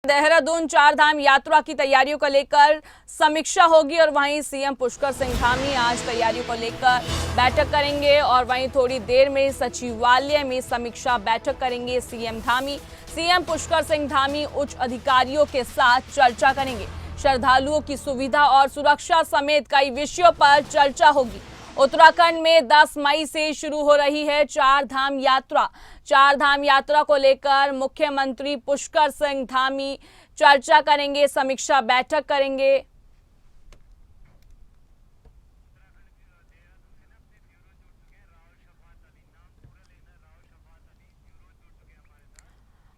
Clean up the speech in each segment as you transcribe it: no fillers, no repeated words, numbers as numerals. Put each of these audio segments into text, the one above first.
देहरादून चार धाम यात्रा की तैयारियों को लेकर समीक्षा होगी और वहीं सीएम पुष्कर सिंह धामी आज तैयारियों को लेकर बैठक करेंगे और वहीं थोड़ी देर में सचिवालय में समीक्षा बैठक करेंगे सीएम धामी। सीएम पुष्कर सिंह धामी उच्च अधिकारियों के साथ चर्चा करेंगे। श्रद्धालुओं की सुविधा और सुरक्षा समेत कई विषयों पर चर्चा होगी। उत्तराखंड में 10 मई से शुरू हो रही है चार धाम यात्रा। चार धाम यात्रा को लेकर मुख्यमंत्री पुष्कर सिंह धामी चर्चा करेंगे, समीक्षा बैठक करेंगे।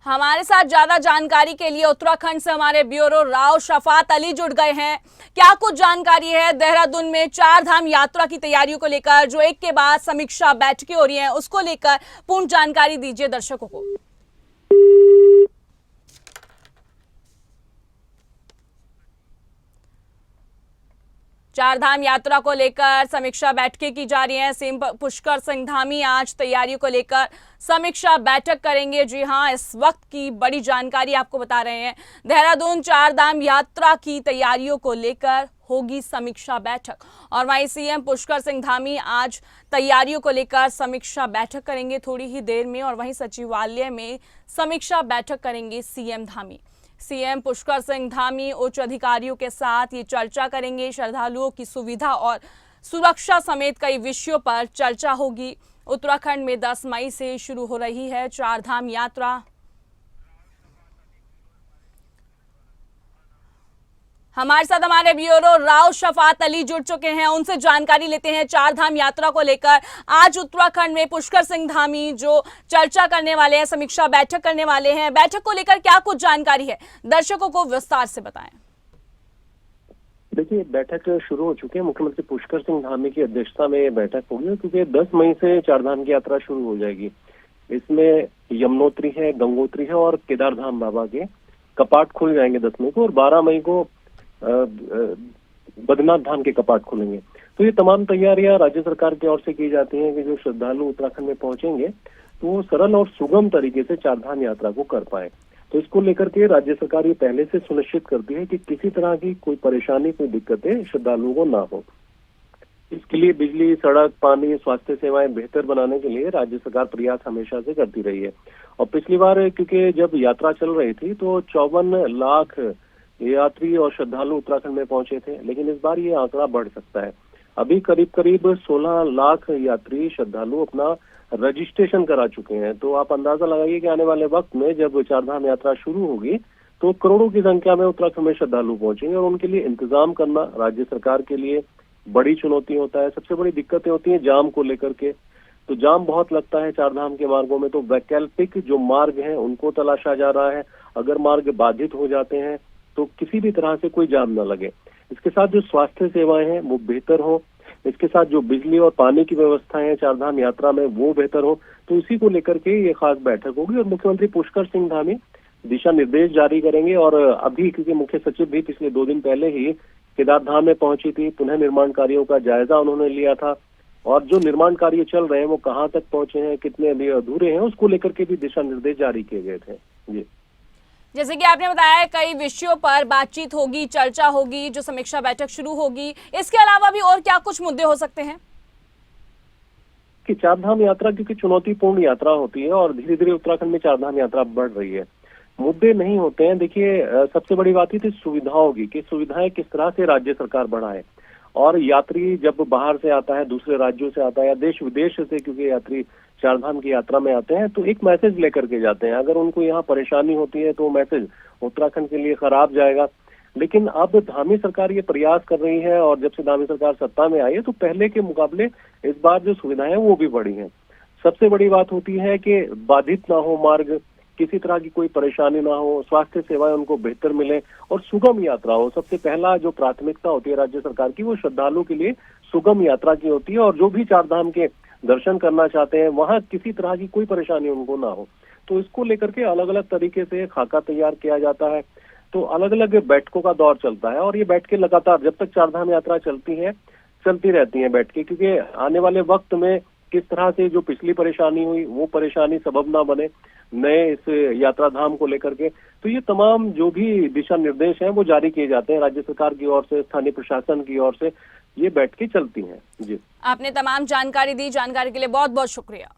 हमारे साथ ज्यादा जानकारी के लिए उत्तराखंड से हमारे ब्यूरो राव शफात अली जुड़ गए हैं। क्या कुछ जानकारी है देहरादून में चार धाम यात्रा की तैयारियों को लेकर, जो एक के बाद समीक्षा बैठकें हो रही हैं, उसको लेकर पूर्ण जानकारी दीजिए दर्शकों को। चार धाम यात्रा को लेकर समीक्षा बैठकें की जा रही हैं। सीएम पुष्कर सिंह धामी आज तैयारियों को लेकर समीक्षा बैठक करेंगे। जी हां, इस वक्त की बड़ी जानकारी आपको बता रहे हैं। देहरादून चार धाम यात्रा की तैयारियों को लेकर होगी समीक्षा बैठक और वहीं सीएम पुष्कर सिंह धामी आज तैयारियों को लेकर समीक्षा बैठक करेंगे थोड़ी ही देर में और वहीं सचिवालय में समीक्षा बैठक करेंगे सीएम धामी। सीएम पुष्कर सिंह धामी उच्च अधिकारियों के साथ ये चर्चा करेंगे। श्रद्धालुओं की सुविधा और सुरक्षा समेत कई विषयों पर चर्चा होगी। उत्तराखंड में 10 मई से शुरू हो रही है चार धाम यात्रा। हमारे साथ हमारे ब्यूरो राव शफात अली जुड़ चुके हैं, उनसे जानकारी लेते हैं चार धाम यात्रा को लेकर। आज उत्तराखंड में पुष्कर सिंह धामी जो चर्चा करने वाले हैं, समीक्षा बैठक करने वाले हैं, बैठक को लेकर क्या कुछ जानकारी है, दर्शकों को विस्तार से बताएं। देखिए, बैठक शुरू हो चुकी है। मुख्यमंत्री पुष्कर सिंह धामी की अध्यक्षता में बैठक होगी क्योंकि 10 मई से चार धाम की यात्रा शुरू हो जाएगी। इसमें यमुनोत्री है, गंगोत्री है और केदारधाम बाबा के कपाट खुल जाएंगे 10 मई को और 12 मई को बद्रीनाथ धाम के कपाट खुलेंगे। तो ये तमाम तैयारियां राज्य सरकार की ओर से की जाती हैं कि जो श्रद्धालु उत्तराखंड में पहुंचेंगे तो वो सरल और सुगम तरीके से चार धाम यात्रा को कर पाए। तो इसको लेकर के राज्य सरकार ये पहले से सुनिश्चित करती है कि किसी तरह की कोई परेशानी, कोई दिक्कतें श्रद्धालुओं को ना हो। इसके लिए बिजली, सड़क, पानी, स्वास्थ्य सेवाएं बेहतर बनाने के लिए राज्य सरकार प्रयास हमेशा से करती रही है। और पिछली बार क्योंकि जब यात्रा चल रही थी तो 54 लाख यात्री और श्रद्धालु उत्तराखंड में पहुंचे थे, लेकिन इस बार ये आंकड़ा बढ़ सकता है। अभी करीब करीब 16 लाख यात्री श्रद्धालु अपना रजिस्ट्रेशन करा चुके हैं। तो आप अंदाजा लगाइए कि आने वाले वक्त में जब चार धाम यात्रा शुरू होगी तो करोड़ों की संख्या में उत्तराखंड में श्रद्धालु पहुंचेंगे और उनके लिए इंतजाम करना राज्य सरकार के लिए बड़ी चुनौती होता है। सबसे बड़ी दिक्कतें होती है जाम को लेकर के। तो जाम बहुत लगता है चार धाम के मार्गों में, तो वैकल्पिक जो मार्ग हैं उनको तलाशा जा रहा है। अगर मार्ग बाधित हो जाते हैं तो किसी भी तरह से कोई जाम न लगे। इसके साथ जो स्वास्थ्य सेवाएं हैं वो बेहतर हो, इसके साथ जो बिजली और पानी की व्यवस्था है चार धाम यात्रा में वो बेहतर हो। तो इसी को लेकर के ये खास बैठक होगी और मुख्यमंत्री पुष्कर सिंह धामी दिशा निर्देश जारी करेंगे। और अभी क्योंकि मुख्य सचिव भी पिछले 2 दिन पहले ही केदारधाम में पहुंची थी, पुनः निर्माण कार्यों का जायजा उन्होंने लिया था और जो निर्माण कार्य चल रहे हैं वो कहाँ तक पहुंचे हैं, कितने अभी अधूरे हैं, उसको लेकर के भी दिशा निर्देश जारी किए गए थे। जी, जैसे कि आपने बताया कई विषयों पर बातचीत होगी, चर्चा होगी, जो समीक्षा बैठक शुरू होगी। इसके अलावा भी और क्या कुछ मुद्दे हो सकते हैं? कि चार धाम यात्रा क्योंकि चुनौतीपूर्ण यात्रा होती है और धीरे धीरे उत्तराखंड में चार धाम यात्रा बढ़ रही है, मुद्दे नहीं होते हैं। देखिए, सबसे बड़ी बात ही थी सुविधाओं की कि सुविधाएं किस तरह से राज्य सरकार बढ़ाए। और यात्री जब बाहर से आता है, दूसरे राज्यों से आता है या देश विदेश से, क्योंकि यात्री चार धाम की यात्रा में आते हैं तो एक मैसेज लेकर के जाते हैं। अगर उनको यहाँ परेशानी होती है तो मैसेज उत्तराखंड के लिए खराब जाएगा। लेकिन अब धामी सरकार ये प्रयास कर रही है और जब से धामी सरकार सत्ता में आई है तो पहले के मुकाबले इस बार जो सुविधाएं वो भी बढ़ी हैं। सबसे बड़ी बात होती है कि बाधित ना हो मार्ग, किसी तरह की कोई परेशानी ना हो, स्वास्थ्य सेवाएं उनको बेहतर मिले और सुगम यात्रा हो। सबसे पहला जो प्राथमिकता होती है राज्य सरकार की वो श्रद्धालु के लिए सुगम यात्रा की होती है और जो भी चार धाम के दर्शन करना चाहते हैं वहां किसी तरह की कोई परेशानी उनको ना हो। तो इसको लेकर के अलग अलग तरीके से खाका तैयार किया जाता है। तो अलग अलग बैठकों का दौर चलता है और ये बैठकें लगातार जब तक चार धाम यात्रा चलती है चलती रहती हैं बैठकें, क्योंकि आने वाले वक्त में किस तरह से जो पिछली परेशानी हुई वो परेशानी सबब ना बने नए इस यात्रा धाम को लेकर के। तो ये तमाम जो भी दिशा निर्देश हैं वो जारी किए जाते हैं राज्य सरकार की ओर से, स्थानीय प्रशासन की ओर से, ये बैठकें चलती हैं। जी, आपने तमाम जानकारी दी, जानकारी के लिए बहुत बहुत शुक्रिया।